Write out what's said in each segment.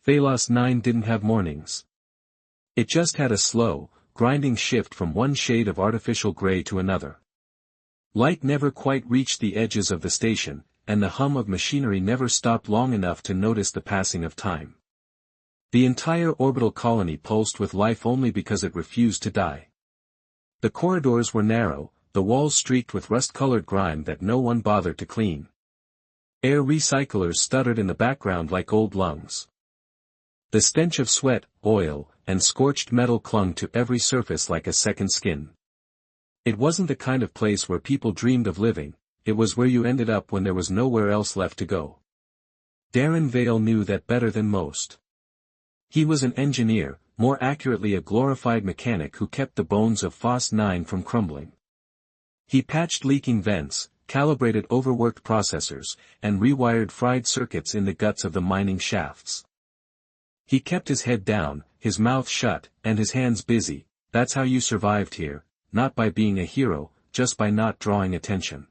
Phalos 9 didn't have mornings. It just had a slow, grinding shift from one shade of artificial gray to another. Light never quite reached the edges of the station, and the hum of machinery never stopped long enough to notice the passing of time. The entire orbital colony pulsed with life only because it refused to die. The corridors were narrow, the walls streaked with rust-colored grime that no one bothered to clean. Air recyclers stuttered in the background like old lungs. The stench of sweat, oil, and scorched metal clung to every surface like a second skin. It wasn't the kind of place where people dreamed of living, it was where you ended up when there was nowhere else left to go. Darren Vale knew that better than most. He was an engineer, more accurately a glorified mechanic who kept the bones of Phos 9 from crumbling. He patched leaking vents, calibrated overworked processors, and rewired fried circuits in the guts of the mining shafts. He kept his head down, his mouth shut, and his hands busy. That's how you survived here, not by being a hero, just by not drawing attention.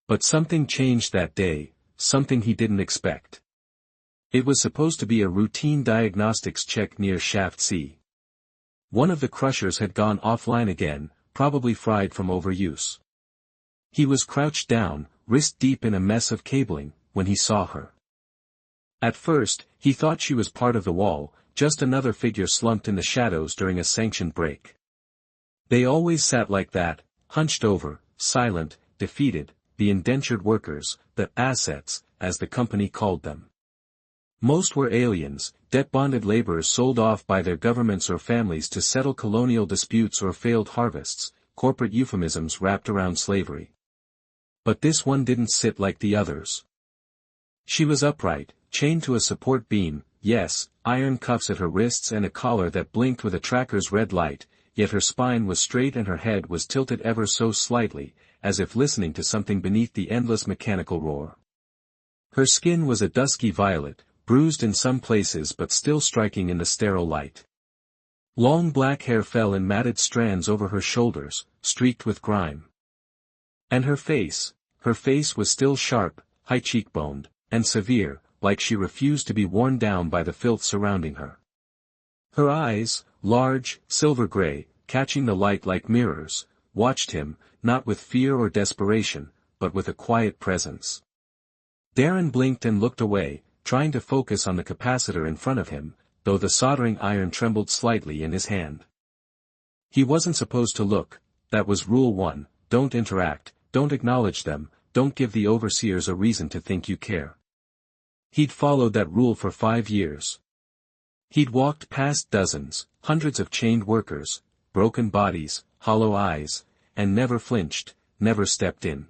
But something changed that day, something he didn't expect. It was supposed to be a routine diagnostics check near Shaft C. One of the crushers had gone offline again, probably fried from overuse. He was crouched down, wrist deep in a mess of cabling, when he saw her. At first, he thought she was part of the wall, just another figure slumped in the shadows during a sanctioned break. They always sat like that, hunched over, silent, defeated, the indentured workers, the assets, as the company called them. Most were aliens, debt-bonded laborers sold off by their governments or families to settle colonial disputes or failed harvests, corporate euphemisms wrapped around slavery. But this one didn't sit like the others. She was upright, chained to a support beam, yes, iron cuffs at her wrists and a collar that blinked with a tracker's red light, yet her spine was straight and her head was tilted ever so slightly, as if listening to something beneath the endless mechanical roar. Her skin was a dusky violet, bruised in some places but still striking in the sterile light. Long black hair fell in matted strands over her shoulders, streaked with grime. And her face was still sharp, high cheekboned, and severe, like she refused to be worn down by the filth surrounding her. Her eyes, large, silver gray, catching the light like mirrors, watched him, not with fear or desperation, but with a quiet presence. Darren blinked and looked away, trying to focus on the capacitor in front of him, though the soldering iron trembled slightly in his hand. He wasn't supposed to look, that was Rule 1, don't interact, don't acknowledge them, don't give the overseers a reason to think you care. He'd followed that rule for 5 years. He'd walked past dozens, hundreds of chained workers, broken bodies, hollow eyes, and never flinched, never stepped in.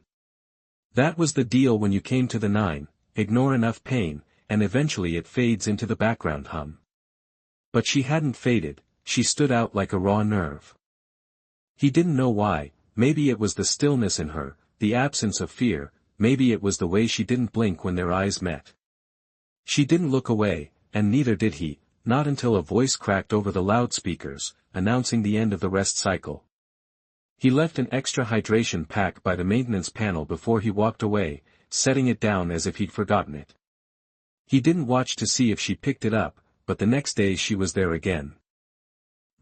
That was the deal when you came to the 9, ignore enough pain, and eventually it fades into the background hum. But she hadn't faded, she stood out like a raw nerve. He didn't know why, maybe it was the stillness in her, the absence of fear, maybe it was the way she didn't blink when their eyes met. She didn't look away, and neither did he, not until a voice cracked over the loudspeakers, announcing the end of the rest cycle. He left an extra hydration pack by the maintenance panel before he walked away, setting it down as if he'd forgotten it. He didn't watch to see if she picked it up, but the next day she was there again.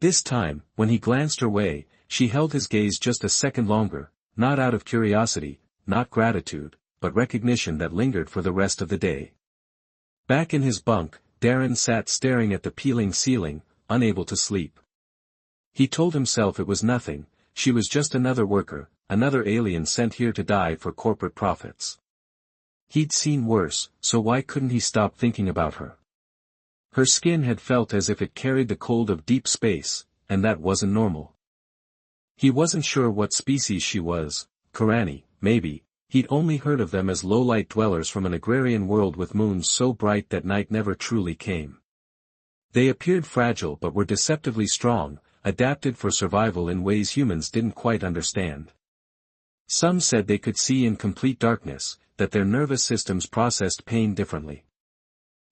This time, when he glanced her way, she held his gaze just a second longer, not out of curiosity, not gratitude, but recognition that lingered for the rest of the day. Back in his bunk, Darren sat staring at the peeling ceiling, unable to sleep. He told himself it was nothing, she was just another worker, another alien sent here to die for corporate profits. He'd seen worse, so why couldn't he stop thinking about her? Her skin had felt as if it carried the cold of deep space, and that wasn't normal. He wasn't sure what species she was, Karani, maybe, he'd only heard of them as low-light dwellers from an agrarian world with moons so bright that night never truly came. They appeared fragile but were deceptively strong, adapted for survival in ways humans didn't quite understand. Some said they could see in complete darkness, that their nervous systems processed pain differently.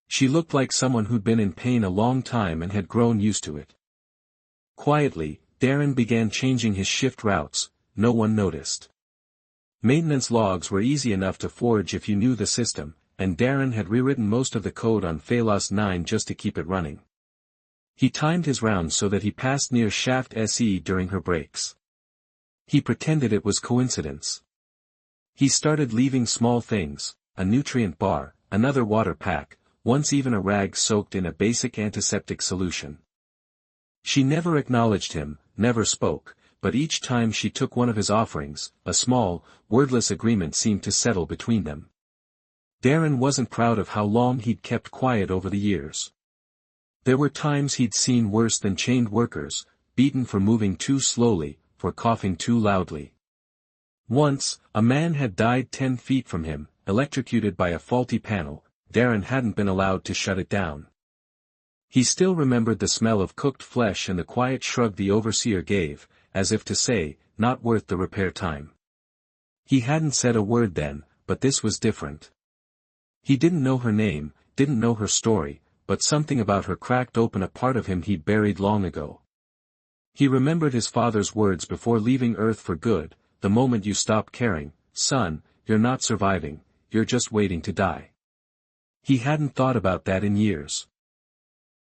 She looked like someone who'd been in pain a long time and had grown used to it. Quietly, Darren began changing his shift routes, no one noticed. Maintenance logs were easy enough to forge if you knew the system, and Darren had rewritten most of the code on Phalos 9 just to keep it running. He timed his rounds so that he passed near Shaft SE during her breaks. He pretended it was coincidence. He started leaving small things, a nutrient bar, another water pack, once even a rag soaked in a basic antiseptic solution. She never acknowledged him, never spoke, but each time she took one of his offerings, a small, wordless agreement seemed to settle between them. Darren wasn't proud of how long he'd kept quiet over the years. There were times he'd seen worse than chained workers, beaten for moving too slowly, for coughing too loudly. Once, a man had died 10 feet from him, electrocuted by a faulty panel. Darren hadn't been allowed to shut it down. He still remembered the smell of cooked flesh and the quiet shrug the overseer gave, as if to say, not worth the repair time. He hadn't said a word then, but this was different. He didn't know her name, didn't know her story, but something about her cracked open a part of him he'd buried long ago. He remembered his father's words before leaving Earth for good: the moment you stop caring, son, you're not surviving, you're just waiting to die. He hadn't thought about that in years.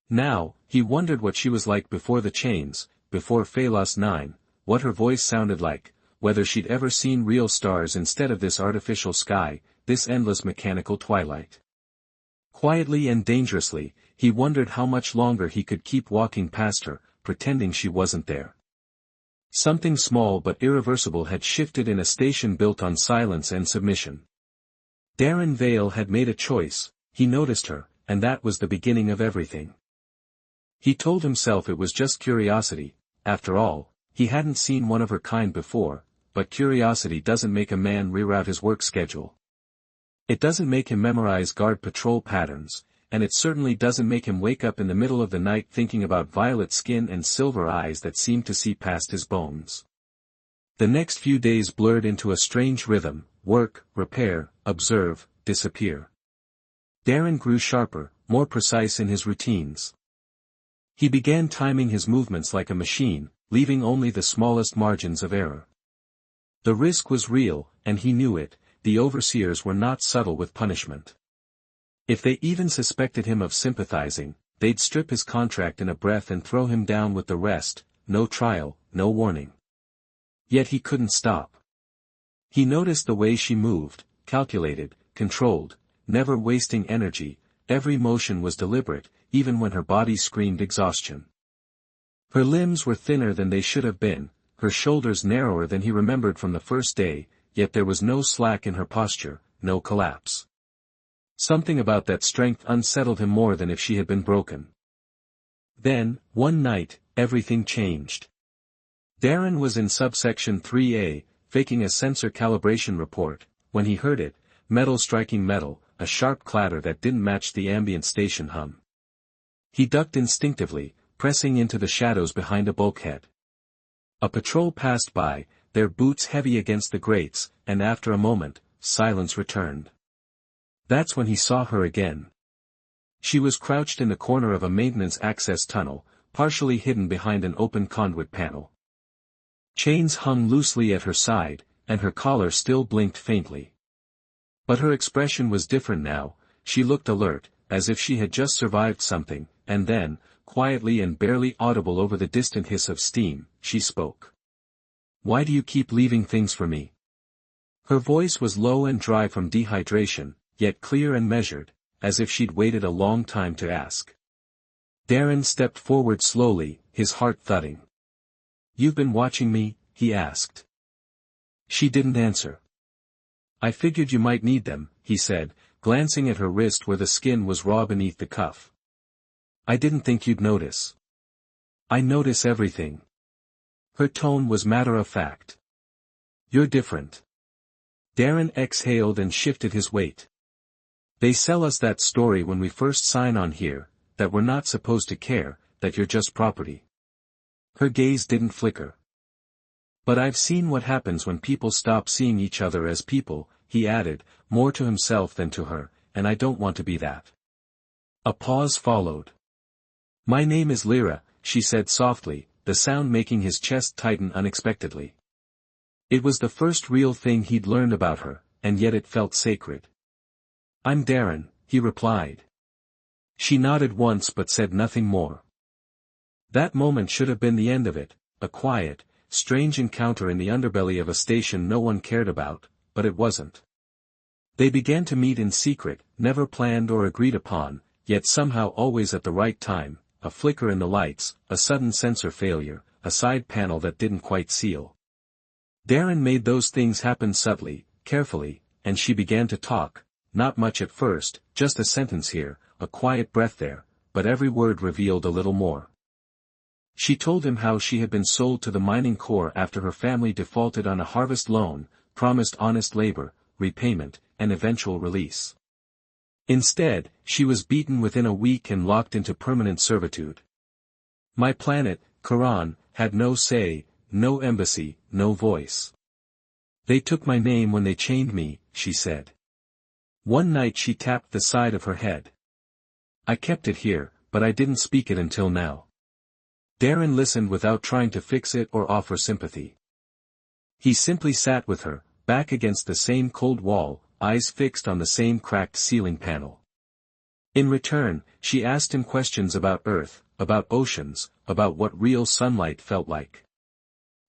Now, he wondered what she was like before the chains, before Phalos 9, what her voice sounded like, whether she'd ever seen real stars instead of this artificial sky, this endless mechanical twilight. Quietly and dangerously, he wondered how much longer he could keep walking past her, pretending she wasn't there. Something small but irreversible had shifted in a station built on silence and submission. Darren Vale had made a choice. He noticed her, and that was the beginning of everything. He told himself it was just curiosity. After all, he hadn't seen one of her kind before, but curiosity doesn't make a man reroute his work schedule. It doesn't make him memorize guard patrol patterns, and it certainly doesn't make him wake up in the middle of the night thinking about violet skin and silver eyes that seem to see past his bones. The next few days blurred into a strange rhythm: work, repair, observe, disappear. Darren grew sharper, more precise in his routines. He began timing his movements like a machine, leaving only the smallest margins of error. The risk was real, and he knew it. The overseers were not subtle with punishment. If they even suspected him of sympathizing, they'd strip his contract in a breath and throw him down with the rest, no trial, no warning. Yet he couldn't stop. He noticed the way she moved, calculated, controlled, never wasting energy. Every motion was deliberate, even when her body screamed exhaustion. Her limbs were thinner than they should have been, her shoulders narrower than he remembered from the first day, yet there was no slack in her posture, no collapse. Something about that strength unsettled him more than if she had been broken. Then, one night, everything changed. Darren was in subsection 3A, faking a sensor calibration report, when he heard it, metal striking metal, a sharp clatter that didn't match the ambient station hum. He ducked instinctively, pressing into the shadows behind a bulkhead. A patrol passed by, their boots heavy against the grates, and after a moment, silence returned. That's when he saw her again. She was crouched in the corner of a maintenance access tunnel, partially hidden behind an open conduit panel. Chains hung loosely at her side, and her collar still blinked faintly. But her expression was different now. She looked alert, as if she had just survived something, and then, quietly and barely audible over the distant hiss of steam, she spoke. "Why do you keep leaving things for me?" Her voice was low and dry from dehydration, yet clear and measured, as if she'd waited a long time to ask. Darren stepped forward slowly, his heart thudding. "You've been watching me?" he asked. She didn't answer. "I figured you might need them," he said, glancing at her wrist where the skin was raw beneath the cuff. "I didn't think you'd notice." "I notice everything." Her tone was matter-of-fact. "You're different." Darren exhaled and shifted his weight. "They sell us that story when we first sign on here, that we're not supposed to care, that you're just property." Her gaze didn't flicker. "But I've seen what happens when people stop seeing each other as people," he added, more to himself than to her, "and I don't want to be that." A pause followed. "My name is Lyra," she said softly, the sound making his chest tighten unexpectedly. It was the first real thing he'd learned about her, and yet it felt sacred. "I'm Darren," he replied. She nodded once but said nothing more. That moment should have been the end of it, a quiet, strange encounter in the underbelly of a station no one cared about, but it wasn't. They began to meet in secret, never planned or agreed upon, yet somehow always at the right time, a flicker in the lights, a sudden sensor failure, a side panel that didn't quite seal. Darren made those things happen subtly, carefully, and she began to talk, not much at first, just a sentence here, a quiet breath there, but every word revealed a little more. She told him how she had been sold to the mining corps after her family defaulted on a harvest loan, promised honest labor, repayment, and eventual release. Instead, she was beaten within a week and locked into permanent servitude. My planet, Quran, had no say, no embassy, no voice. They took my name when they chained me, she said. One night she tapped the side of her head. I kept it here, but I didn't speak it until now. Darren listened without trying to fix it or offer sympathy. He simply sat with her, back against the same cold wall, eyes fixed on the same cracked ceiling panel. In return, she asked him questions about Earth, about oceans, about what real sunlight felt like.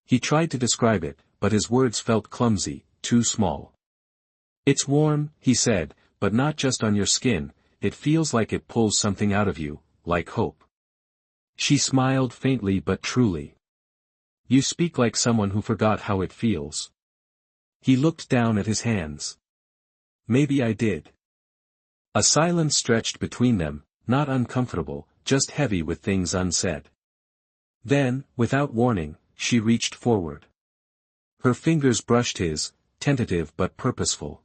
He tried to describe it, but his words felt clumsy, too small. It's warm, he said, but not just on your skin, it feels like it pulls something out of you, like hope. She smiled faintly but truly. You speak like someone who forgot how it feels. He looked down at his hands. Maybe I did. A silence stretched between them, not uncomfortable, just heavy with things unsaid. Then, without warning, she reached forward. Her fingers brushed his, tentative but purposeful.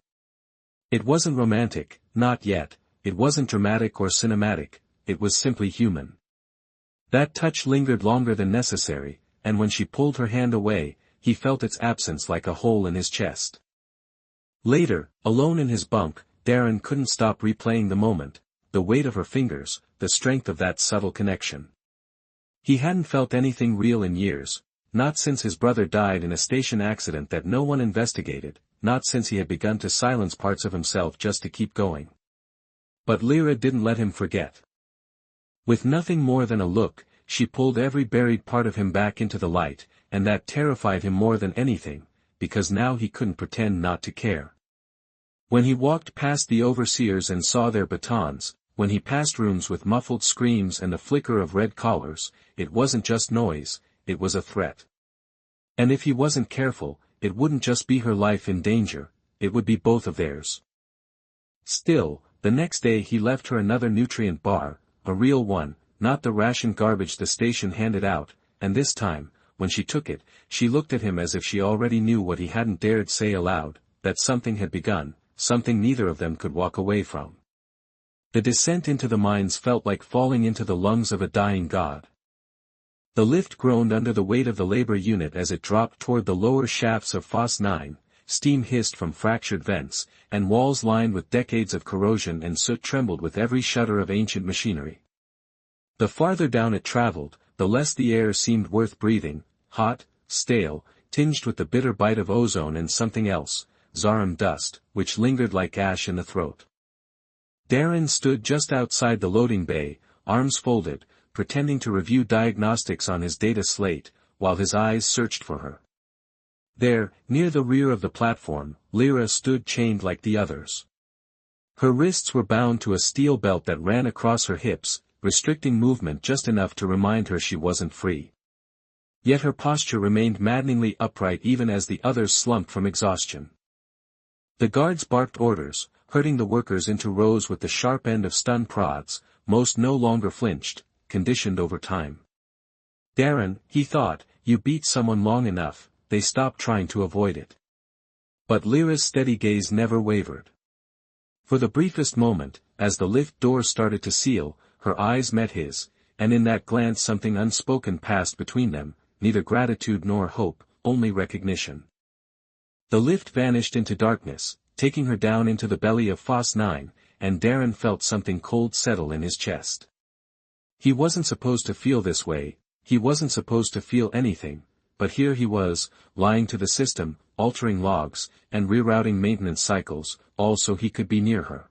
It wasn't romantic, not yet, it wasn't dramatic or cinematic, it was simply human. That touch lingered longer than necessary, and when she pulled her hand away, he felt its absence like a hole in his chest. Later, alone in his bunk, Darren couldn't stop replaying the moment, the weight of her fingers, the strength of that subtle connection. He hadn't felt anything real in years, not since his brother died in a station accident that no one investigated, not since he had begun to silence parts of himself just to keep going. But Lyra didn't let him forget. With nothing more than a look, she pulled every buried part of him back into the light, and that terrified him more than anything, because now he couldn't pretend not to care. When he walked past the overseers and saw their batons, when he passed rooms with muffled screams and the flicker of red collars, it wasn't just noise, it was a threat. And if he wasn't careful, it wouldn't just be her life in danger, it would be both of theirs. Still, the next day he left her another nutrient bar, a real one, not the ration garbage the station handed out, and this time, when she took it, she looked at him as if she already knew what he hadn't dared say aloud, that something had begun, something neither of them could walk away from. The descent into the mines felt like falling into the lungs of a dying god. The lift groaned under the weight of the labor unit as it dropped toward the lower shafts of Phos 9, steam hissed from fractured vents, and walls lined with decades of corrosion and soot trembled with every shudder of ancient machinery. The farther down it traveled, the less the air seemed worth breathing, hot, stale, tinged with the bitter bite of ozone and something else, Zarum dust, which lingered like ash in the throat. Darren stood just outside the loading bay, arms folded, pretending to review diagnostics on his data slate, while his eyes searched for her. There, near the rear of the platform, Lyra stood chained like the others. Her wrists were bound to a steel belt that ran across her hips, restricting movement just enough to remind her she wasn't free. Yet her posture remained maddeningly upright even as the others slumped from exhaustion. The guards barked orders, herding the workers into rows with the sharp end of stun prods, most no longer flinched, conditioned over time. Darren, he thought, you beat someone long enough, they stopped trying to avoid it. But Lyra's steady gaze never wavered. For the briefest moment, as the lift doors started to seal, her eyes met his, and in that glance something unspoken passed between them, neither gratitude nor hope, only recognition. The lift vanished into darkness, taking her down into the belly of Phos 9, and Darren felt something cold settle in his chest. He wasn't supposed to feel this way, he wasn't supposed to feel anything, but here he was, lying to the system, altering logs, and rerouting maintenance cycles, all so he could be near her.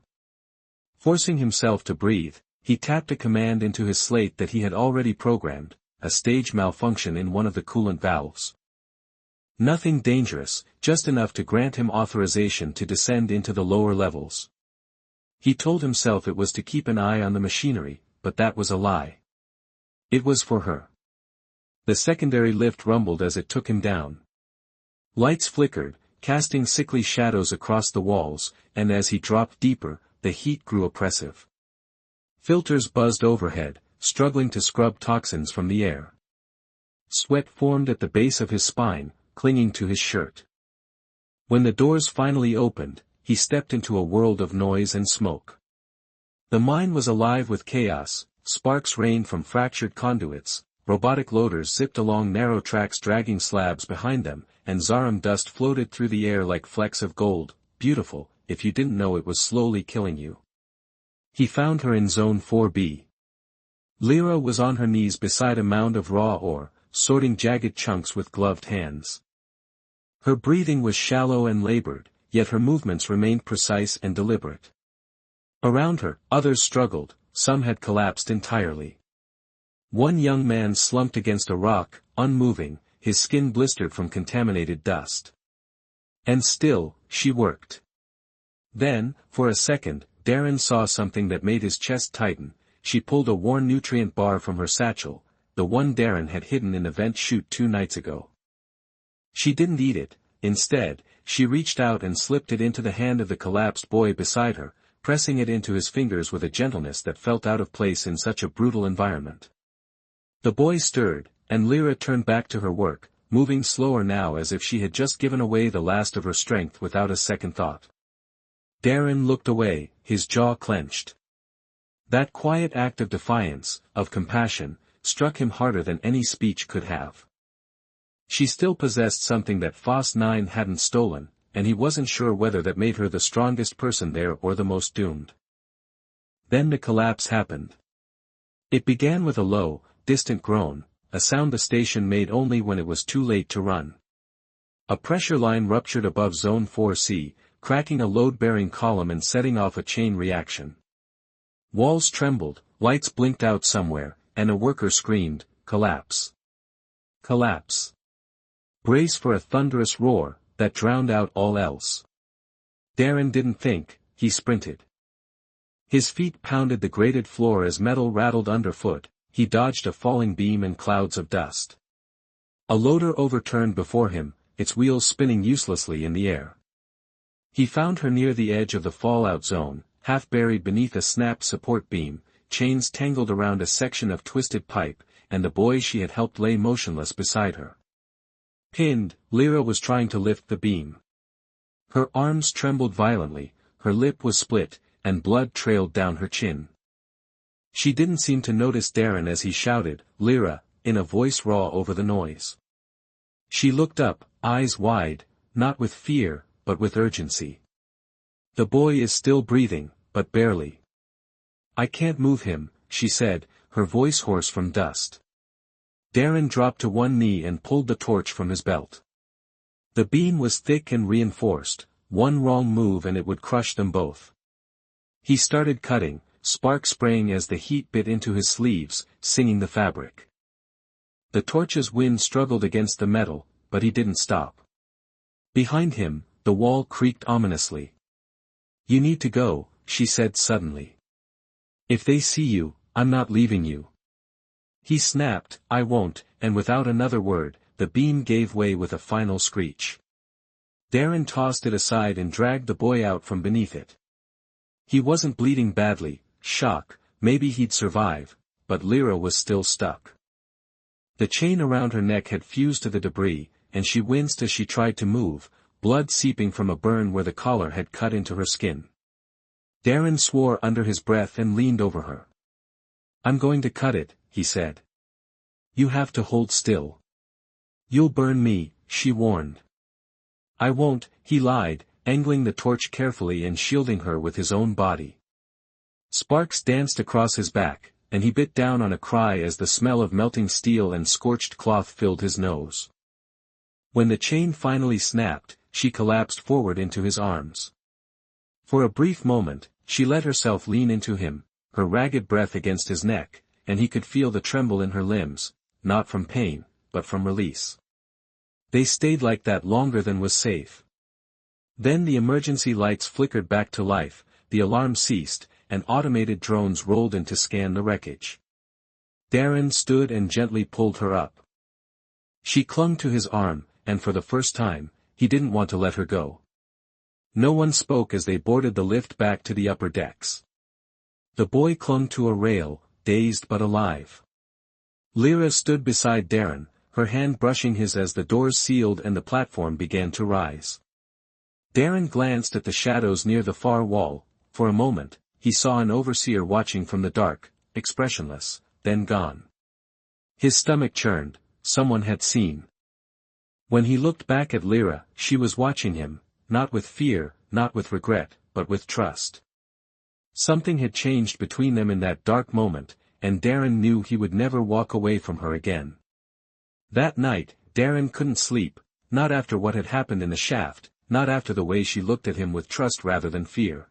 Forcing himself to breathe, he tapped a command into his slate that he had already programmed, a stage malfunction in one of the coolant valves. Nothing dangerous, just enough to grant him authorization to descend into the lower levels. He told himself it was to keep an eye on the machinery, but that was a lie. It was for her. The secondary lift rumbled as it took him down. Lights flickered, casting sickly shadows across the walls, and as he dropped deeper, the heat grew oppressive. Filters buzzed overhead, struggling to scrub toxins from the air. Sweat formed at the base of his spine, clinging to his shirt. When the doors finally opened, he stepped into a world of noise and smoke. The mine was alive with chaos, sparks rained from fractured conduits, robotic loaders zipped along narrow tracks dragging slabs behind them, and Zarum dust floated through the air like flecks of gold, beautiful, if you didn't know it was slowly killing you. He found her in Zone 4B. Lyra was on her knees beside a mound of raw ore, sorting jagged chunks with gloved hands. Her breathing was shallow and labored, yet her movements remained precise and deliberate. Around her, others struggled, some had collapsed entirely. One young man slumped against a rock, unmoving, his skin blistered from contaminated dust. And still, she worked. Then, for a second, Darren saw something that made his chest tighten. She pulled a worn nutrient bar from her satchel, the one Darren had hidden in the vent chute 2 nights ago. She didn't eat it. Instead, she reached out and slipped it into the hand of the collapsed boy beside her, pressing it into his fingers with a gentleness that felt out of place in such a brutal environment. The boy stirred, and Lyra turned back to her work, moving slower now as if she had just given away the last of her strength without a second thought. Darren looked away, his jaw clenched. That quiet act of defiance, of compassion, struck him harder than any speech could have. She still possessed something that Phos 9 hadn't stolen, and he wasn't sure whether that made her the strongest person there or the most doomed. Then the collapse happened. It began with a low, distant groan, a sound the station made only when it was too late to run. A pressure line ruptured above Zone 4C, cracking a load-bearing column and setting off a chain reaction. Walls trembled, lights blinked out somewhere, and a worker screamed, "Collapse! Collapse!" Brace for a thunderous roar that drowned out all else. Darren didn't think, he sprinted. His feet pounded the grated floor as metal rattled underfoot. He dodged a falling beam and clouds of dust. A loader overturned before him, its wheels spinning uselessly in the air. He found her near the edge of the fallout zone, half buried beneath a snapped support beam, chains tangled around a section of twisted pipe, and the boy she had helped lay motionless beside her. Pinned, Lyra was trying to lift the beam. Her arms trembled violently, her lip was split, and blood trailed down her chin. She didn't seem to notice Darren as he shouted, "Lyra," in a voice raw over the noise. She looked up, eyes wide, not with fear, but with urgency. "The boy is still breathing, but barely. I can't move him," she said, her voice hoarse from dust. Darren dropped to one knee and pulled the torch from his belt. The beam was thick and reinforced, one wrong move and it would crush them both. He started cutting, sparks spraying as the heat bit into his sleeves, singing the fabric. The torch's wind struggled against the metal, but he didn't stop. Behind him, the wall creaked ominously. "You need to go," she said suddenly. "If they see you, I'm not leaving you." He snapped, "I won't," and without another word, the beam gave way with a final screech. Darren tossed it aside and dragged the boy out from beneath it. He wasn't bleeding badly. Shock, maybe he'd survive, but Lyra was still stuck. The chain around her neck had fused to the debris, and she winced as she tried to move, blood seeping from a burn where the collar had cut into her skin. Darren swore under his breath and leaned over her. "I'm going to cut it," he said. "You have to hold still." "You'll burn me," she warned. "I won't," he lied, angling the torch carefully and shielding her with his own body. Sparks danced across his back, and he bit down on a cry as the smell of melting steel and scorched cloth filled his nose. When the chain finally snapped, she collapsed forward into his arms. For a brief moment, She let herself lean into him, her ragged breath against his neck, and he could feel the tremble in her limbs, not from pain, but from release. They stayed like that longer than was safe. Then the emergency lights flickered back to life, the alarm ceased, and automated drones rolled in to scan the wreckage. Darren stood and gently pulled her up. She clung to his arm, and for the first time, he didn't want to let her go. No one spoke as they boarded the lift back to the upper decks. The boy clung to a rail, dazed but alive. Lyra stood beside Darren, her hand brushing his as the doors sealed and the platform began to rise. Darren glanced at the shadows near the far wall. For a moment, he saw an overseer watching from the dark, expressionless, then gone. His stomach churned, someone had seen. When he looked back at Lyra, she was watching him, not with fear, not with regret, but with trust. Something had changed between them in that dark moment, and Darren knew he would never walk away from her again. That night, Darren couldn't sleep, not after what had happened in the shaft, not after the way she looked at him with trust rather than fear.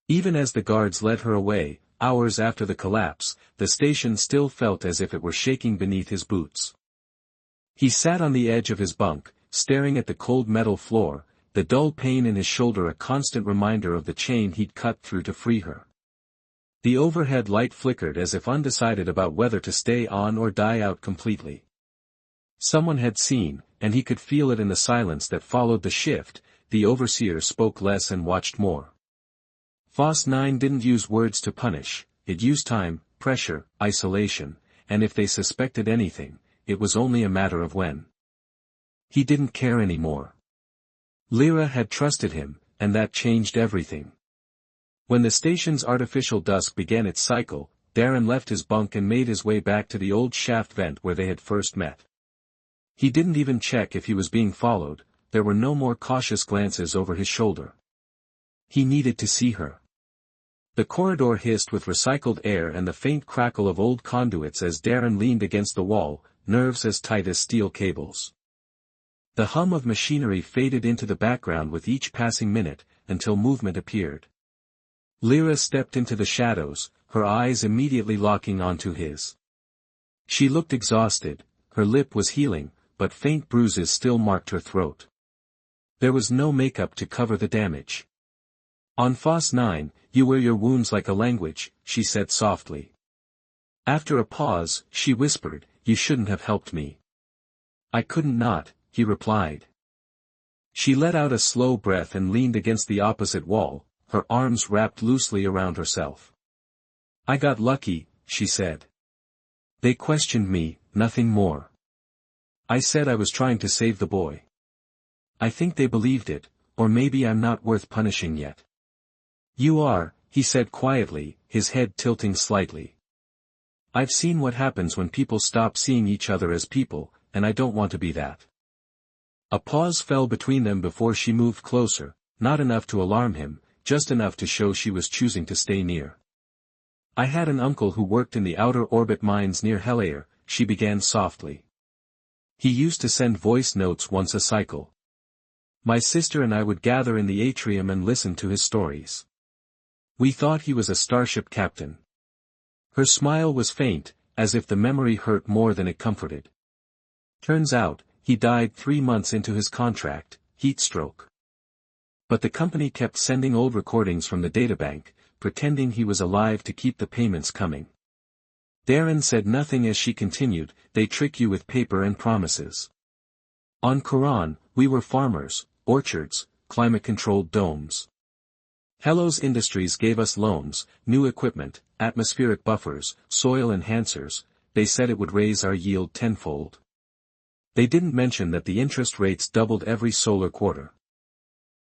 Even as the guards led her away, hours after the collapse, the station still felt as if it were shaking beneath his boots. He sat on the edge of his bunk, staring at the cold metal floor, the dull pain in his shoulder a constant reminder of the chain he'd cut through to free her. The overhead light flickered as if undecided about whether to stay on or die out completely. Someone had seen, and he could feel it in the silence that followed the shift. The overseer spoke less and watched more. FOSS 9 didn't use words to punish, it used time, pressure, isolation, and if they suspected anything, it was only a matter of when. He didn't care anymore. Lyra had trusted him, and that changed everything. When the station's artificial dusk began its cycle, Darren left his bunk and made his way back to the old shaft vent where they had first met. He didn't even check if he was being followed, there were no more cautious glances over his shoulder. He needed to see her. The corridor hissed with recycled air and the faint crackle of old conduits as Darren leaned against the wall, nerves as tight as steel cables. The hum of machinery faded into the background with each passing minute, until movement appeared. Lyra stepped into the shadows, her eyes immediately locking onto his. She looked exhausted, her lip was healing, but faint bruises still marked her throat. There was no makeup to cover the damage. On FOSS 9, you wear your wounds like a language, she said softly. After a pause, she whispered, you shouldn't have helped me. I couldn't not, he replied. She let out a slow breath and leaned against the opposite wall, her arms wrapped loosely around herself. I got lucky, she said. They questioned me, nothing more. I said I was trying to save the boy. I think they believed it, or maybe I'm not worth punishing yet. You are, he said quietly, his head tilting slightly. I've seen what happens when people stop seeing each other as people, and I don't want to be that. A pause fell between them before she moved closer, not enough to alarm him, just enough to show she was choosing to stay near. I had an uncle who worked in the outer orbit mines near Helair, she began softly. He used to send voice notes once a cycle. My sister and I would gather in the atrium and listen to his stories. We thought he was a starship captain. Her smile was faint, as if the memory hurt more than it comforted. Turns out, he died 3 months into his contract, heat stroke. But the company kept sending old recordings from the databank, pretending he was alive to keep the payments coming. Darren said nothing as she continued, they trick you with paper and promises. On Quran, we were farmers, orchards, climate-controlled domes. Hellos Industries gave us loans, new equipment, atmospheric buffers, soil enhancers, they said it would raise our yield tenfold. They didn't mention that the interest rates doubled every solar quarter.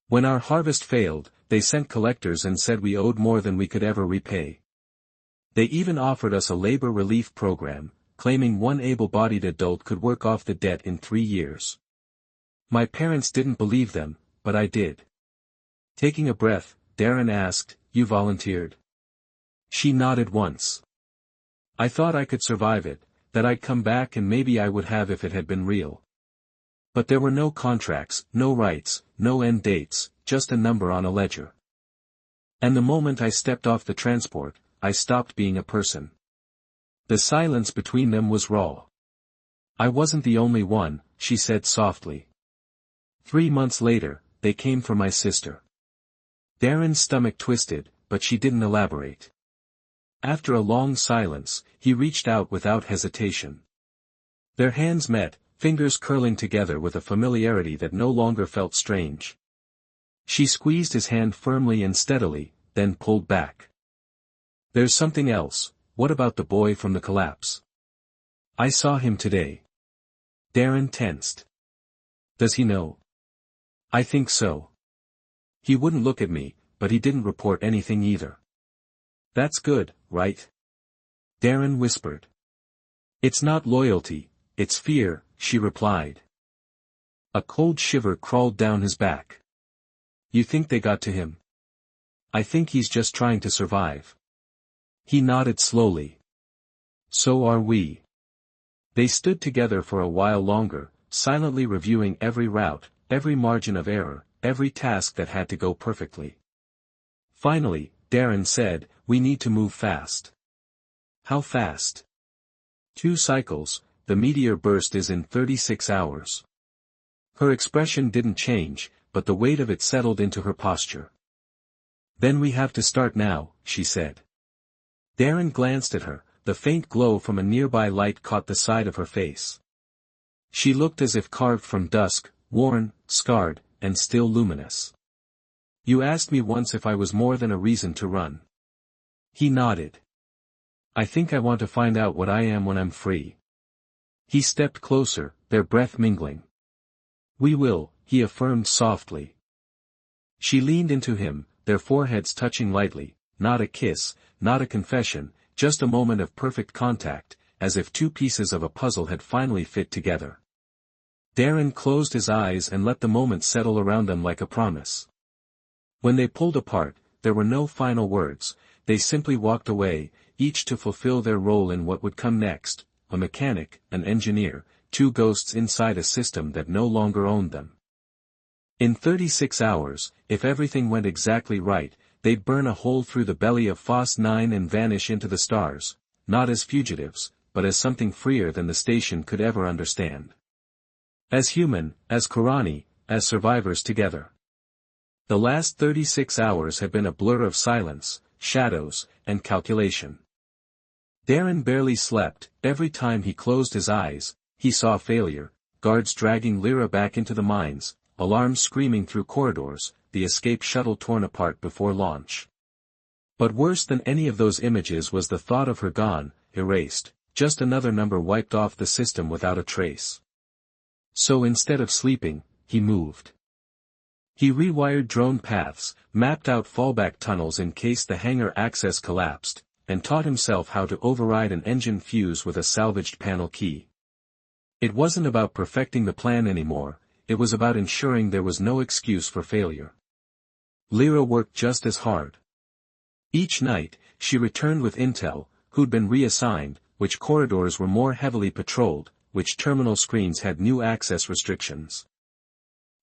When our harvest failed, they sent collectors and said we owed more than we could ever repay. They even offered us a labor relief program, claiming one able-bodied adult could work off the debt in 3 years. My parents didn't believe them, but I did. Taking a breath, Darren asked, you volunteered? She nodded once. I thought I could survive it, that I'd come back and maybe I would have if it had been real. But there were no contracts, no rights, no end dates, just a number on a ledger. And the moment I stepped off the transport, I stopped being a person. The silence between them was raw. I wasn't the only one, she said softly. 3 months later, they came for my sister. Darren's stomach twisted, but she didn't elaborate. After a long silence, he reached out without hesitation. Their hands met, fingers curling together with a familiarity that no longer felt strange. She squeezed his hand firmly and steadily, then pulled back. There's something else. What about the boy from the collapse? I saw him today. Darren tensed. Does he know? I think so. He wouldn't look at me, but he didn't report anything either. That's good, right? Darren whispered. It's not loyalty, it's fear, she replied. A cold shiver crawled down his back. You think they got to him? I think he's just trying to survive. He nodded slowly. So are we. They stood together for a while longer, silently reviewing every route, every margin of error, every task that had to go perfectly. Finally, Darren said, we need to move fast. How fast? 2 cycles, the meteor burst is in 36 hours. Her expression didn't change, but the weight of it settled into her posture. Then we have to start now, she said. Darren glanced at her, the faint glow from a nearby light caught the side of her face. She looked as if carved from dusk, worn, scarred, and still luminous. You asked me once if I was more than a reason to run. He nodded. I think I want to find out what I am when I'm free. He stepped closer, their breath mingling. We will, he affirmed softly. She leaned into him, their foreheads touching lightly, not a kiss, not a confession, just a moment of perfect contact, as if 2 pieces of a puzzle had finally fit together. Darren closed his eyes and let the moment settle around them like a promise. When they pulled apart, there were no final words, they simply walked away, each to fulfill their role in what would come next, a mechanic, an engineer, 2 ghosts inside a system that no longer owned them. In 36 hours, if everything went exactly right, they'd burn a hole through the belly of Phos 9 and vanish into the stars, not as fugitives, but as something freer than the station could ever understand. As human, as Korani, as survivors together. The last 36 hours had been a blur of silence, shadows, and calculation. Darren barely slept. Every time he closed his eyes, he saw failure, guards dragging Lyra back into the mines, alarms screaming through corridors, the escape shuttle torn apart before launch. But worse than any of those images was the thought of her gone, erased, just another number wiped off the system without a trace. So instead of sleeping, he moved. He rewired drone paths, mapped out fallback tunnels in case the hangar access collapsed, and taught himself how to override an engine fuse with a salvaged panel key. It wasn't about perfecting the plan anymore, it was about ensuring there was no excuse for failure. Lyra worked just as hard. Each night, she returned with intel, who'd been reassigned, which corridors were more heavily patrolled, which terminal screens had new access restrictions.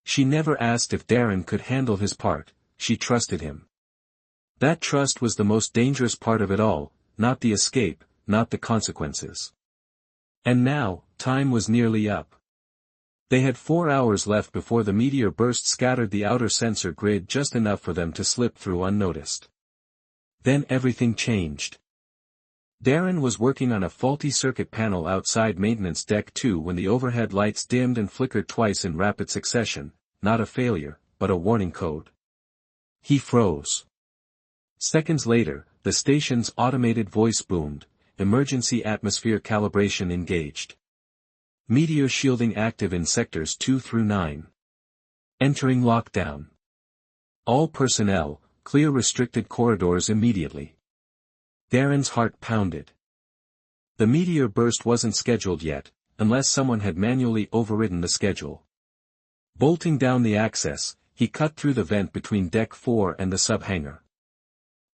She never asked if Darren could handle his part, she trusted him. That trust was the most dangerous part of it all, not the escape, not the consequences. And now, time was nearly up. They had 4 hours left before the meteor burst scattered the outer sensor grid just enough for them to slip through unnoticed. Then everything changed. Darren was working on a faulty circuit panel outside Maintenance Deck 2 when the overhead lights dimmed and flickered twice in rapid succession, not a failure, but a warning code. He froze. Seconds later, the station's automated voice boomed, emergency atmosphere calibration engaged. Meteor shielding active in sectors 2 through 9. Entering lockdown. All personnel, clear restricted corridors immediately. Darren's heart pounded. The meteor burst wasn't scheduled yet, unless someone had manually overridden the schedule. Bolting down the access, he cut through the vent between Deck 4 and the sub-hangar.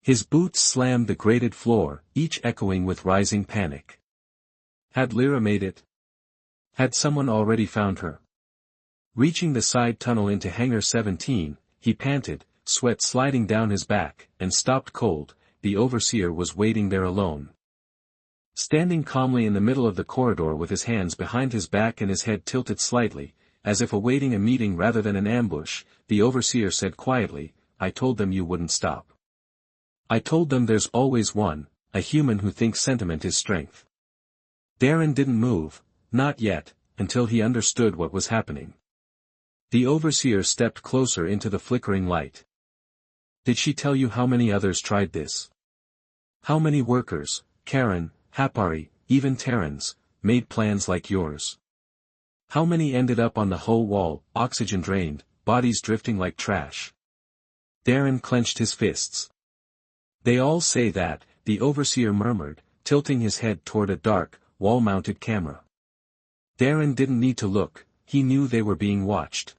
His boots slammed the grated floor, each echoing with rising panic. Had Lyra made it? Had someone already found her? Reaching the side tunnel into Hangar 17, he panted, sweat sliding down his back, and stopped cold. The overseer was waiting there alone. Standing calmly in the middle of the corridor with his hands behind his back and his head tilted slightly, as if awaiting a meeting rather than an ambush, the overseer said quietly, "I told them you wouldn't stop. I told them there's always one, a human who thinks sentiment is strength." Darren didn't move, not yet, until he understood what was happening. The overseer stepped closer into the flickering light. "Did she tell you how many others tried this? How many workers, Karen, Hapari, even Terrans, made plans like yours? How many ended up on the hull wall, oxygen drained, bodies drifting like trash?" Darren clenched his fists. "They all say that," the overseer murmured, tilting his head toward a dark, wall-mounted camera. Darren didn't need to look, he knew they were being watched.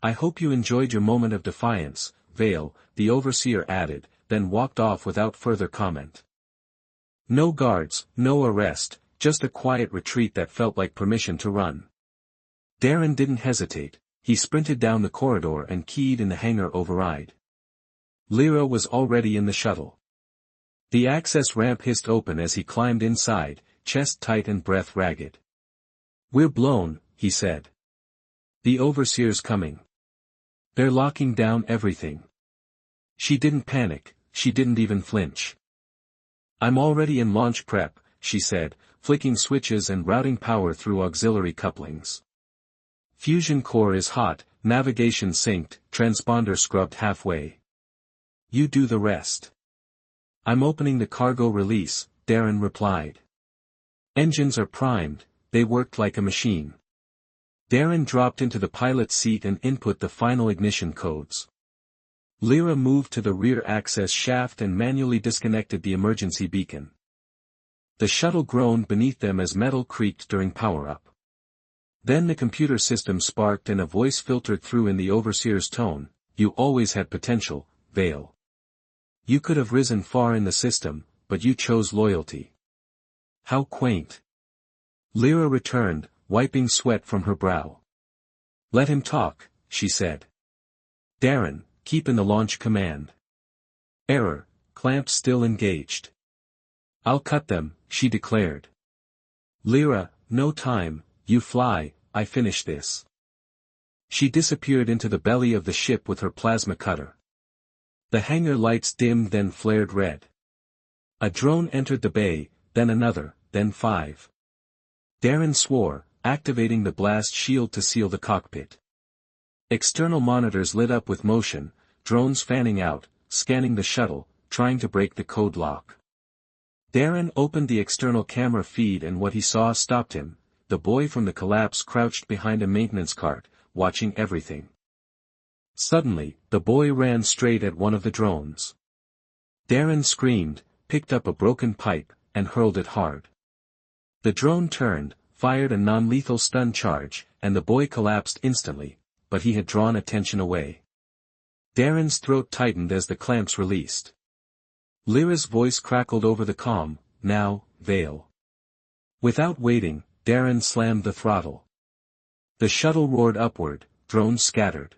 "I hope you enjoyed your moment of defiance, Vale," the overseer added, then walked off without further comment. No guards, no arrest, just a quiet retreat that felt like permission to run. Darren didn't hesitate, he sprinted down the corridor and keyed in the hangar override. Lyra was already in the shuttle. The access ramp hissed open as he climbed inside, chest tight and breath ragged. "We're blown," he said. "The overseer's coming. They're locking down everything." She didn't panic, she didn't even flinch. "I'm already in launch prep," she said, flicking switches and routing power through auxiliary couplings. "Fusion core is hot, navigation synced, transponder scrubbed halfway. You do the rest." "I'm opening the cargo release," Darren replied. "Engines are primed, they worked like a machine." Darren dropped into the pilot's seat and input the final ignition codes. Lyra moved to the rear access shaft and manually disconnected the emergency beacon. The shuttle groaned beneath them as metal creaked during power-up. Then the computer system sparked and a voice filtered through in the overseer's tone, "You always had potential, Vale. You could have risen far in the system, but you chose loyalty." "How quaint." Lyra returned, wiping sweat from her brow. "Let him talk," she said. "Darren, keep in the launch command." "Error, clamps still engaged." "I'll cut them," she declared. "Lyra, no time, you fly, I finish this." She disappeared into the belly of the ship with her plasma cutter. The hangar lights dimmed then flared red. A drone entered the bay, then another, then 5. Darren swore, activating the blast shield to seal the cockpit. External monitors lit up with motion, drones fanning out, scanning the shuttle, trying to break the code lock. Darren opened the external camera feed and what he saw stopped him. The boy from the collapse crouched behind a maintenance cart, watching everything. Suddenly, the boy ran straight at one of the drones. Darren screamed, picked up a broken pipe, and hurled it hard. The drone turned, fired a non-lethal stun charge, and the boy collapsed instantly, but he had drawn attention away. Darren's throat tightened as the clamps released. Lyra's voice crackled over the comm, "Now, Vale." Without waiting, Darren slammed the throttle. The shuttle roared upward, drones scattered.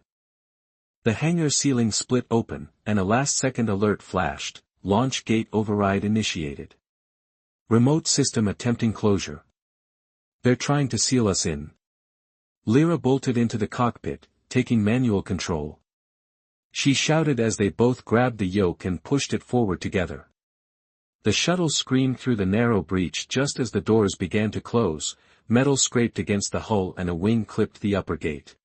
The hangar ceiling split open, and a last-second alert flashed, launch gate override initiated. Remote system attempting closure. "They're trying to seal us in." Lyra bolted into the cockpit, taking manual control. She shouted as they both grabbed the yoke and pushed it forward together. The shuttle screamed through the narrow breach just as the doors began to close, metal scraped against the hull and a wing clipped the upper gate.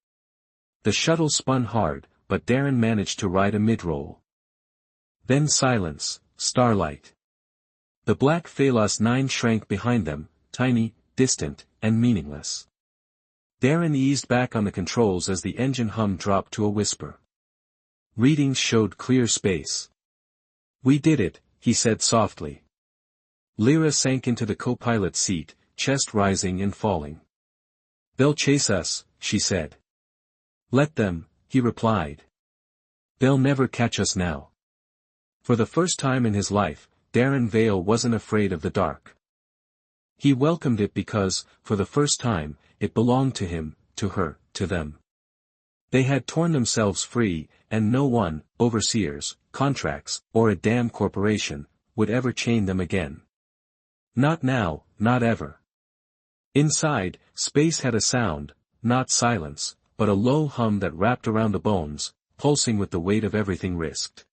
The shuttle spun hard, but Darren managed to ride a mid-roll. Then silence, starlight. The black Phalos 9 shrank behind them, tiny, distant, and meaningless. Darren eased back on the controls as the engine hum dropped to a whisper. Readings showed clear space. "We did it," he said softly. Lyra sank into the co-pilot's seat, chest rising and falling. "They'll chase us," she said. "Let them," he replied. "They'll never catch us now." For the first time in his life, Darren Vale wasn't afraid of the dark. He welcomed it because, for the first time, it belonged to him, to her, to them. They had torn themselves free, and no one, overseers, contracts, or a damn corporation, would ever chain them again. Not now, not ever. Inside, space had a sound, not silence, but a low hum that wrapped around the bones, pulsing with the weight of everything risked.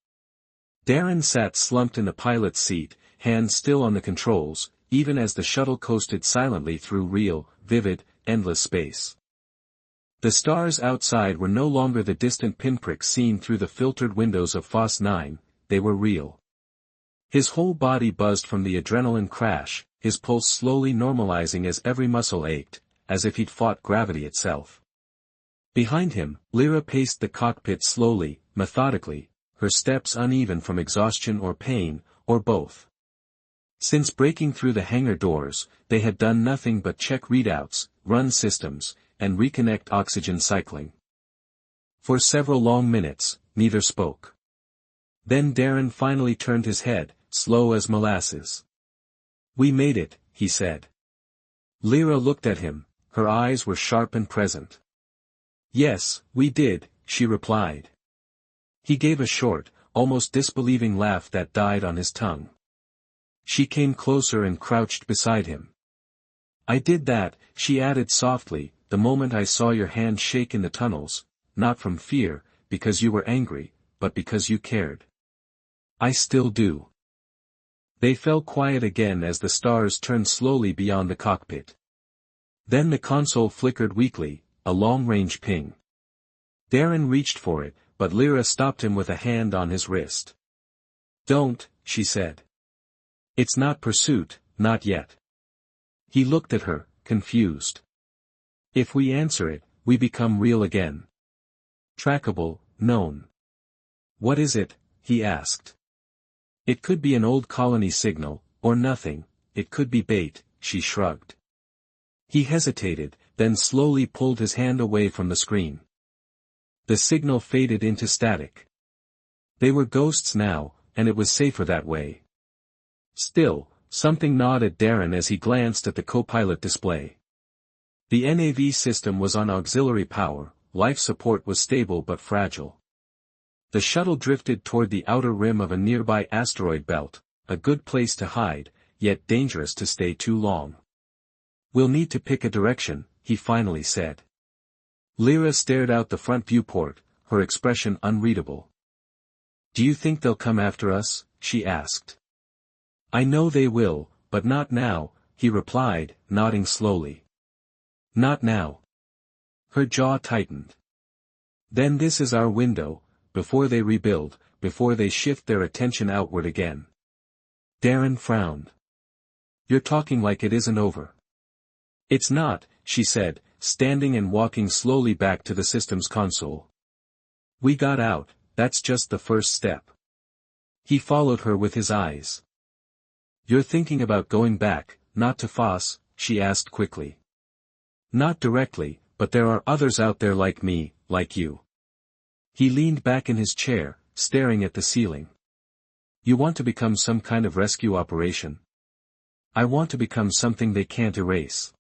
Darren sat slumped in the pilot's seat, hands still on the controls, even as the shuttle coasted silently through real, vivid, endless space. The stars outside were no longer the distant pinpricks seen through the filtered windows of Phos 9, they were real. His whole body buzzed from the adrenaline crash, his pulse slowly normalizing as every muscle ached, as if he'd fought gravity itself. Behind him, Lyra paced the cockpit slowly, methodically, her steps uneven from exhaustion or pain, or both. Since breaking through the hangar doors, they had done nothing but check readouts, run systems, and reconnect oxygen cycling. For several long minutes, neither spoke. Then Darren finally turned his head, slow as molasses. "We made it," he said. Lyra looked at him, her eyes were sharp and present. "Yes, we did," she replied. He gave a short, almost disbelieving laugh that died on his tongue. She came closer and crouched beside him. "I did that," she added softly, "the moment I saw your hand shake in the tunnels, not from fear, because you were angry, but because you cared. I still do." They fell quiet again as the stars turned slowly beyond the cockpit. Then the console flickered weakly, a long-range ping. Darren reached for it, but Lyra stopped him with a hand on his wrist. "Don't," she said. "It's not pursuit, not yet." He looked at her, confused. "If we answer it, we become real again. Trackable, known." "What is it?" he asked. "It could be an old colony signal, or nothing, it could be bait," she shrugged. He hesitated, then slowly pulled his hand away from the screen. The signal faded into static. They were ghosts now, and it was safer that way. Still, something gnawed at Darren as he glanced at the co-pilot display. The NAV system was on auxiliary power, life support was stable but fragile. The shuttle drifted toward the outer rim of a nearby asteroid belt, a good place to hide, yet dangerous to stay too long. "We'll need to pick a direction," he finally said. Lyra stared out the front viewport, her expression unreadable. "Do you think they'll come after us?" she asked. "I know they will, but not now," he replied, nodding slowly. "Not now." Her jaw tightened. "Then this is our window, before they rebuild, before they shift their attention outward again." Darren frowned. "You're talking like it isn't over." "It's not," she said, standing and walking slowly back to the system's console. "We got out, that's just the first step." He followed her with his eyes. "You're thinking about going back, not to Phos?" she asked quickly. "Not directly, but there are others out there like me, like you." He leaned back in his chair, staring at the ceiling. "You want to become some kind of rescue operation?" "I want to become something they can't erase."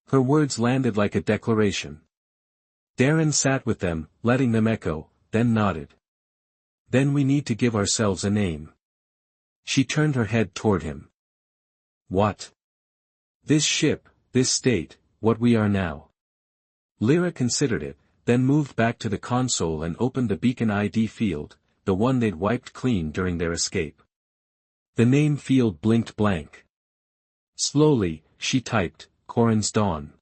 Her words landed like a declaration. Darren sat with them, letting them echo, then nodded. "Then we need to give ourselves a name." She turned her head toward him. "What?" "This ship, this state, what we are now." Lyra considered it, then moved back to the console and opened the beacon ID field, the one they'd wiped clean during their escape. The name field blinked blank. Slowly, she typed, "Corin's Dawn."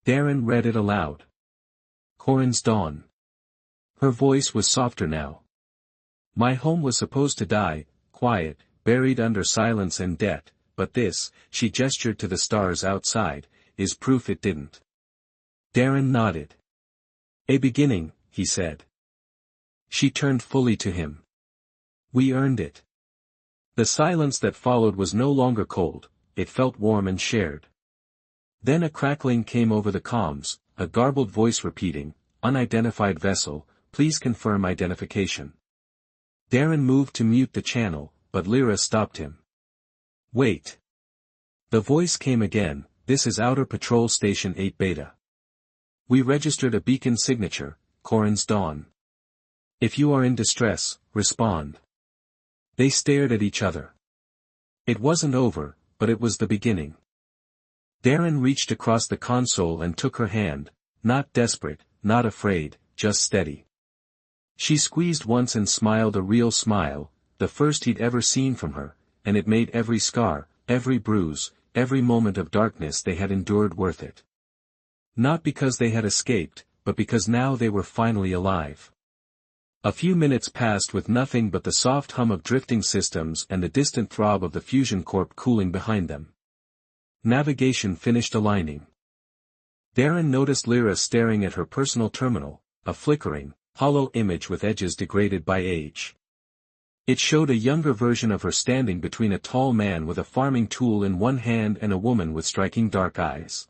Darren read it aloud. "Corin's Dawn." Her voice was softer now. "My home was supposed to die, quiet, buried under silence and debt, but this," she gestured to the stars outside, "is proof it didn't." Darren nodded. "A beginning," he said. She turned fully to him. "We earned it." The silence that followed was no longer cold, it felt warm and shared. Then a crackling came over the comms, a garbled voice repeating, "Unidentified vessel, please confirm identification." Darren moved to mute the channel, but Lyra stopped him. "Wait." The voice came again, "This is Outer Patrol Station 8 Beta. We registered a beacon signature, Corin's dawn. If you are in distress, respond. They stared at each other. It wasn't over, but it was the beginning. Darren reached across the console and took her hand, not desperate, not afraid, just steady. She squeezed once and smiled a real smile, the first he'd ever seen from her, and it made every scar, every bruise, every moment of darkness they had endured worth it. Not because they had escaped, but because now they were finally alive. A few minutes passed with nothing but the soft hum of drifting systems and the distant throb of the fusion corp cooling behind them. Navigation finished aligning. Darren noticed Lyra staring at her personal terminal, a flickering, hollow image with edges degraded by age. It showed a younger version of her standing between a tall man with a farming tool in one hand and a woman with striking dark eyes.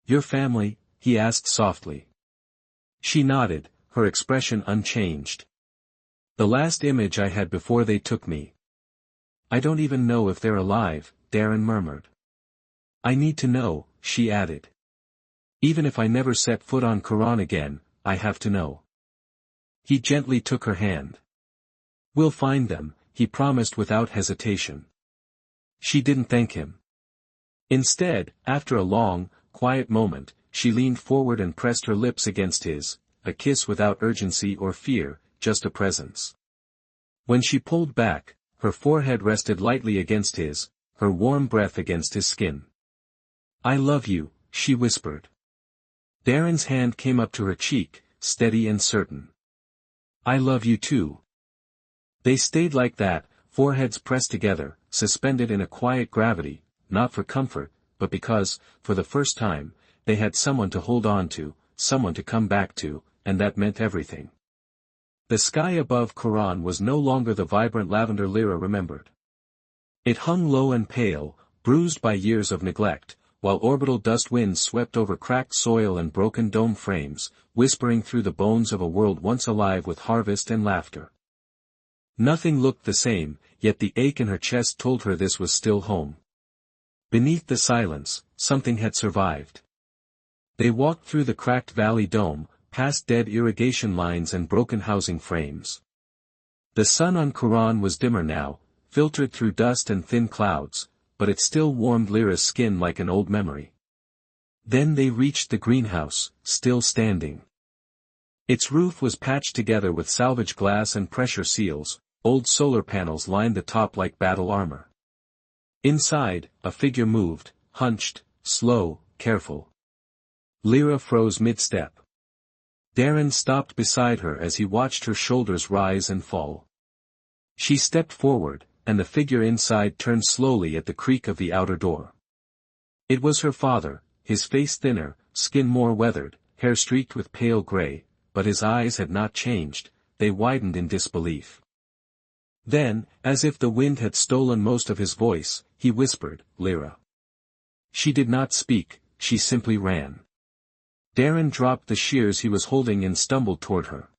"Your family?" he asked softly. She nodded, her expression unchanged. "The last image I had before they took me." "I don't even know if they're alive," Darren murmured. "I need to know," she added. "Even if I never set foot on Quran again, I have to know." He gently took her hand. "We'll find them," he promised without hesitation. She didn't thank him. Instead, after a long, quiet moment, she leaned forward and pressed her lips against his, a kiss without urgency or fear, just a presence. When she pulled back, her forehead rested lightly against his, her warm breath against his skin. "I love you," she whispered. Darren's hand came up to her cheek, steady and certain. "I love you too." They stayed like that, foreheads pressed together, suspended in a quiet gravity, not for comfort, but because, for the first time, they had someone to hold on to, someone to come back to, and that meant everything. The sky above Quran was no longer the vibrant lavender Lyra remembered. It hung low and pale, bruised by years of neglect, while orbital dust winds swept over cracked soil and broken dome frames, whispering through the bones of a world once alive with harvest and laughter. Nothing looked the same, yet the ache in her chest told her this was still home. Beneath the silence, something had survived. They walked through the cracked valley dome, past dead irrigation lines and broken housing frames. The sun on Quran was dimmer now, filtered through dust and thin clouds, but it still warmed Lyra's skin like an old memory. Then they reached the greenhouse, still standing. Its roof was patched together with salvage glass and pressure seals, old solar panels lined the top like battle armor. Inside, a figure moved, hunched, slow, careful. Lyra froze mid-step. Darren stopped beside her as he watched her shoulders rise and fall. She stepped forward, and the figure inside turned slowly at the creak of the outer door. It was her father, his face thinner, skin more weathered, hair streaked with pale gray, but his eyes had not changed, they widened in disbelief. Then, as if the wind had stolen most of his voice, he whispered, "Lyra." She did not speak, she simply ran. Darren dropped the shears he was holding and stumbled toward her.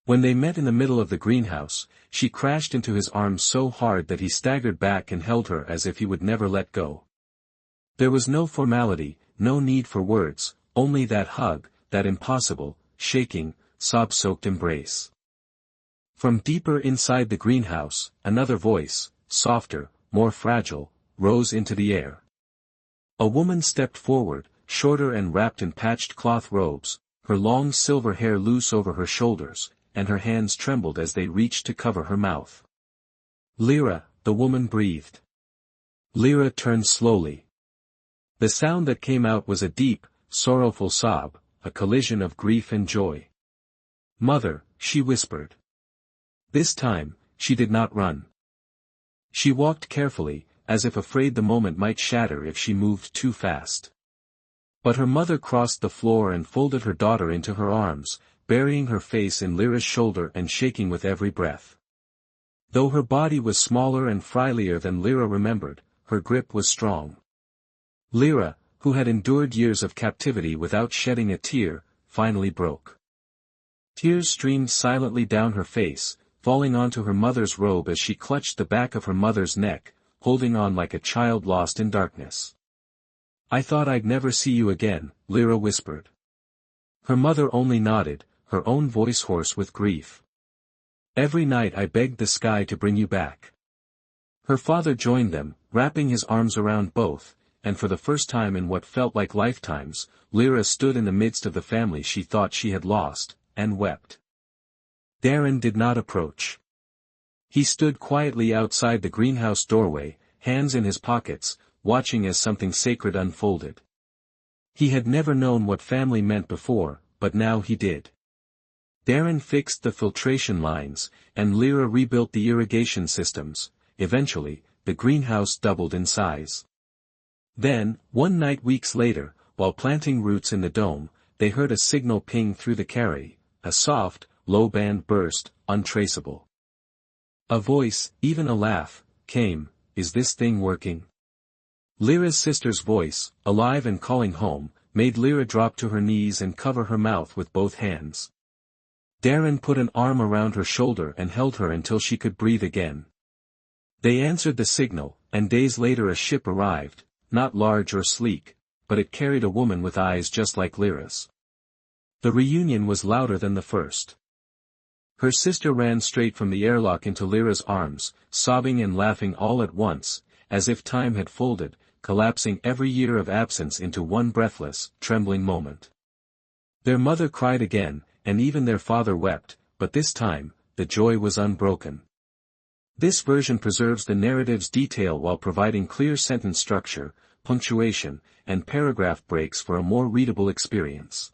When they met in the middle of the greenhouse, she crashed into his arms so hard that he staggered back and held her as if he would never let go. There was no formality, no need for words, only that hug, that impossible, shaking, sob-soaked embrace. From deeper inside the greenhouse, another voice, softer, more fragile, rose into the air. A woman stepped forward, shorter and wrapped in patched cloth robes, her long silver hair loose over her shoulders, and her hands trembled as they reached to cover her mouth. "Lyra," the woman breathed. Lyra turned slowly. The sound that came out was a deep, sorrowful sob, a collision of grief and joy. "Mother," she whispered. This time, she did not run. She walked carefully, as if afraid the moment might shatter if she moved too fast. But her mother crossed the floor and folded her daughter into her arms, burying her face in Lyra's shoulder and shaking with every breath. Though her body was smaller and frailier than Lyra remembered, her grip was strong. Lyra, who had endured years of captivity without shedding a tear, finally broke. Tears streamed silently down her face, falling onto her mother's robe as she clutched the back of her mother's neck, holding on like a child lost in darkness. "I thought I'd never see you again," Lyra whispered. Her mother only nodded, her own voice hoarse with grief. Every night I begged the sky to bring you back. Her father joined them, wrapping his arms around both, and for the first time in what felt like lifetimes, Lyra stood in the midst of the family she thought she had lost, and wept. Darren did not approach. He stood quietly outside the greenhouse doorway, hands in his pockets, watching as something sacred unfolded. He had never known what family meant before, but now he did. Darren fixed the filtration lines, and Lyra rebuilt the irrigation systems. Eventually, the greenhouse doubled in size. Then, one night weeks later, while planting roots in the dome, they heard a signal ping through the carry, a soft, low-band burst, untraceable. A voice, even a laugh, came. Is this thing working? Lyra's sister's voice, alive and calling home, made Lyra drop to her knees and cover her mouth with both hands. Darren put an arm around her shoulder and held her until she could breathe again. They answered the signal, and days later a ship arrived, not large or sleek, but it carried a woman with eyes just like Lyra's. The reunion was louder than the first. Her sister ran straight from the airlock into Lyra's arms, sobbing and laughing all at once, as if time had folded, collapsing every year of absence into one breathless, trembling moment. Their mother cried again, and even their father wept, but this time, the joy was unbroken. This version preserves the narrative's detail while providing clear sentence structure, punctuation, and paragraph breaks for a more readable experience.